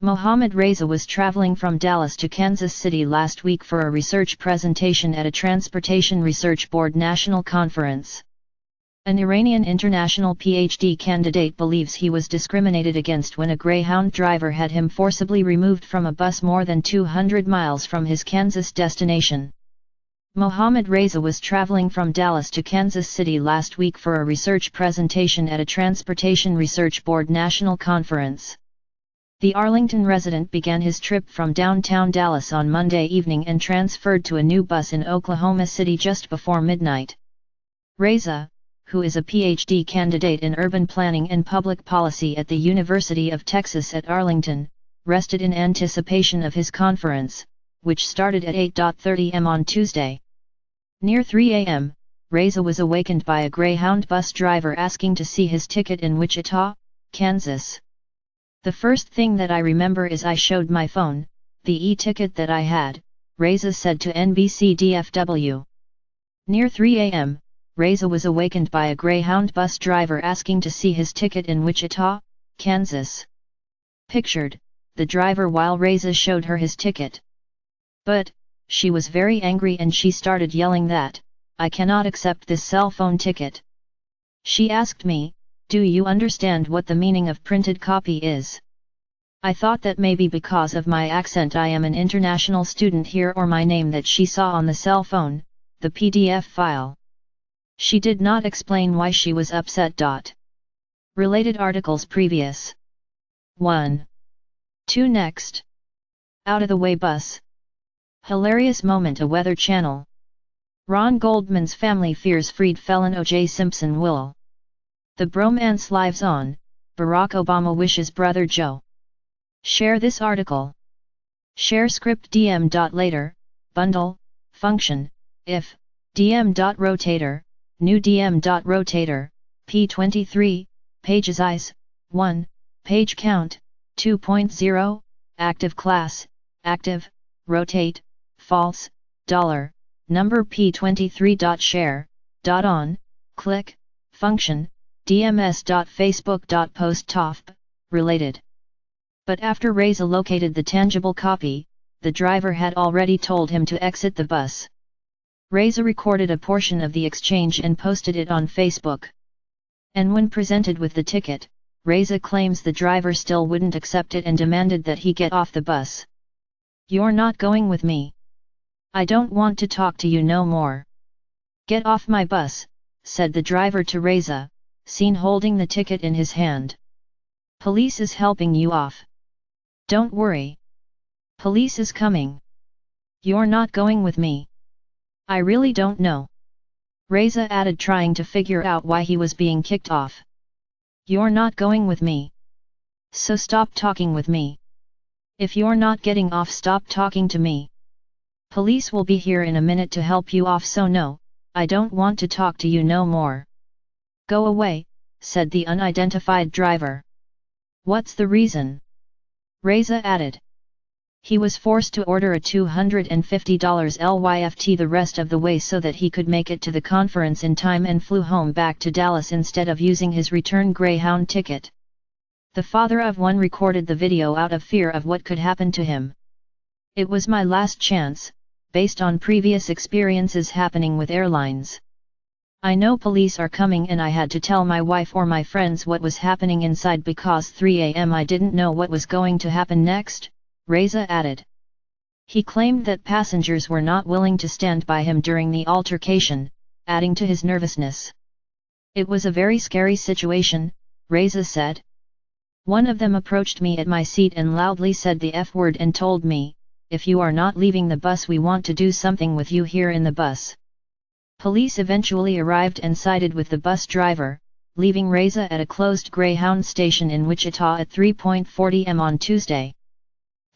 Mohammad Reza was traveling from Dallas to Kansas City last week for a research presentation at a Transportation Research Board national conference. An Iranian International PhD candidate believes he was discriminated against when a Greyhound driver had him forcibly removed from a bus more than 200 miles from his Kansas destination. Mohammad Reza was traveling from Dallas to Kansas City last week for a research presentation at a Transportation Research Board national conference. The Arlington resident began his trip from downtown Dallas on Monday evening and transferred to a new bus in Oklahoma City just before midnight. Reza, who is a PhD candidate in urban planning and public policy at the University of Texas at Arlington, rested in anticipation of his conference, which started at 8:30 am on Tuesday. Near 3 a.m., Reza was awakened by a Greyhound bus driver asking to see his ticket in Wichita, Kansas. "The first thing that I remember is I showed my phone, the e-ticket that I had," Reza said to NBC-DFW. Near 3 a.m., Reza was awakened by a Greyhound bus driver asking to see his ticket in Wichita, Kansas. Pictured, the driver while Reza showed her his ticket. "But, she was very angry and she started yelling that, 'I cannot accept this cell phone ticket.' She asked me, 'Do you understand what the meaning of printed copy is?' I thought that maybe because of my accent I am an international student here or my name that she saw on the cell phone, the PDF file. She did not explain why she was upset. Related articles previous. 1. 2 next. Out of the way bus. Hilarious moment. A Weather Channel. Ron Goldman's family fears freed felon O.J. Simpson will. The bromance lives on. Barack Obama wishes brother Joe. Share this article. Share script dm.later, bundle, function, if, dm.rotator, new dm.rotator, p23, page size, 1, page count, 2.0, active class, active, rotate, false, $, number p23.share, .on, click, function, dms.facebook.post related. But after Reza located the tangible copy, the driver had already told him to exit the bus. Reza recorded a portion of the exchange and posted it on Facebook. And when presented with the ticket, Reza claims the driver still wouldn't accept it and demanded that he get off the bus. "You're not going with me. I don't want to talk to you no more. Get off my bus," said the driver to Reza, seen holding the ticket in his hand. "Police is helping you off. Don't worry. Police is coming. You're not going with me. I really don't know," Reza added, trying to figure out why he was being kicked off. "You're not going with me. So stop talking with me. If you're not getting off, stop talking to me. Police will be here in a minute to help you off, so no, I don't want to talk to you no more. Go away," said the unidentified driver. "What's the reason?" Reza added. He was forced to order a $250 LYFT the rest of the way so that he could make it to the conference in time and flew home back to Dallas instead of using his return Greyhound ticket. The father of one recorded the video out of fear of what could happen to him. "It was my last chance, based on previous experiences happening with airlines. I know police are coming and I had to tell my wife or my friends what was happening inside because 3 a.m. I didn't know what was going to happen next," Reza added. He claimed that passengers were not willing to stand by him during the altercation, adding to his nervousness. "It was a very scary situation," Reza said. "One of them approached me at my seat and loudly said the F word and told me, 'If you are not leaving the bus, we want to do something with you here in the bus.' Police eventually arrived and sided with the bus driver, leaving Reza at a closed Greyhound station in Wichita at 3:40 am on Tuesday.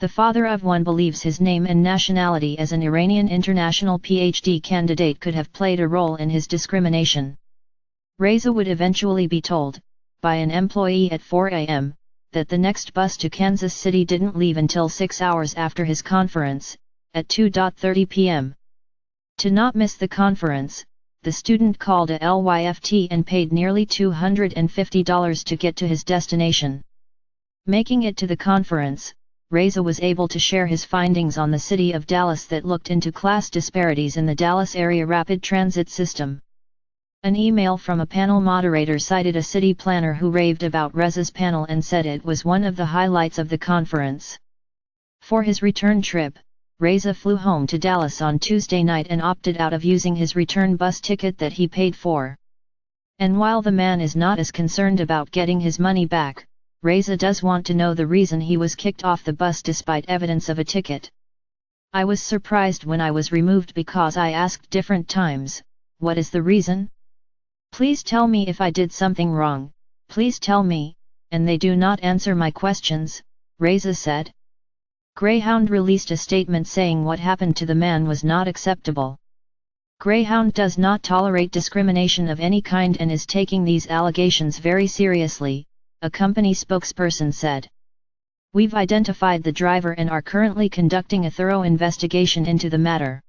The father of one believes his name and nationality as an Iranian International PhD candidate could have played a role in his discrimination. Reza would eventually be told, by an employee at 4 a.m., that the next bus to Kansas City didn't leave until 6 hours after his conference, at 2:30 p.m. To not miss the conference, the student called a LYFT and paid nearly $250 to get to his destination. Making it to the conference, Reza was able to share his findings on the city of Dallas that looked into class disparities in the Dallas area rapid transit system. An email from a panel moderator cited a city planner who raved about Reza's panel and said it was one of the highlights of the conference. For his return trip, Reza flew home to Dallas on Tuesday night and opted out of using his return bus ticket that he paid for. And while the man is not as concerned about getting his money back, Reza does want to know the reason he was kicked off the bus despite evidence of a ticket. "I was surprised when I was removed because I asked different times, 'What is the reason? Please tell me if I did something wrong, please tell me,' and they do not answer my questions," Reza said. Greyhound released a statement saying what happened to the man was not acceptable. Greyhound does not tolerate discrimination of any kind and is taking these allegations very seriously, a company spokesperson said. "We've identified the driver and are currently conducting a thorough investigation into the matter."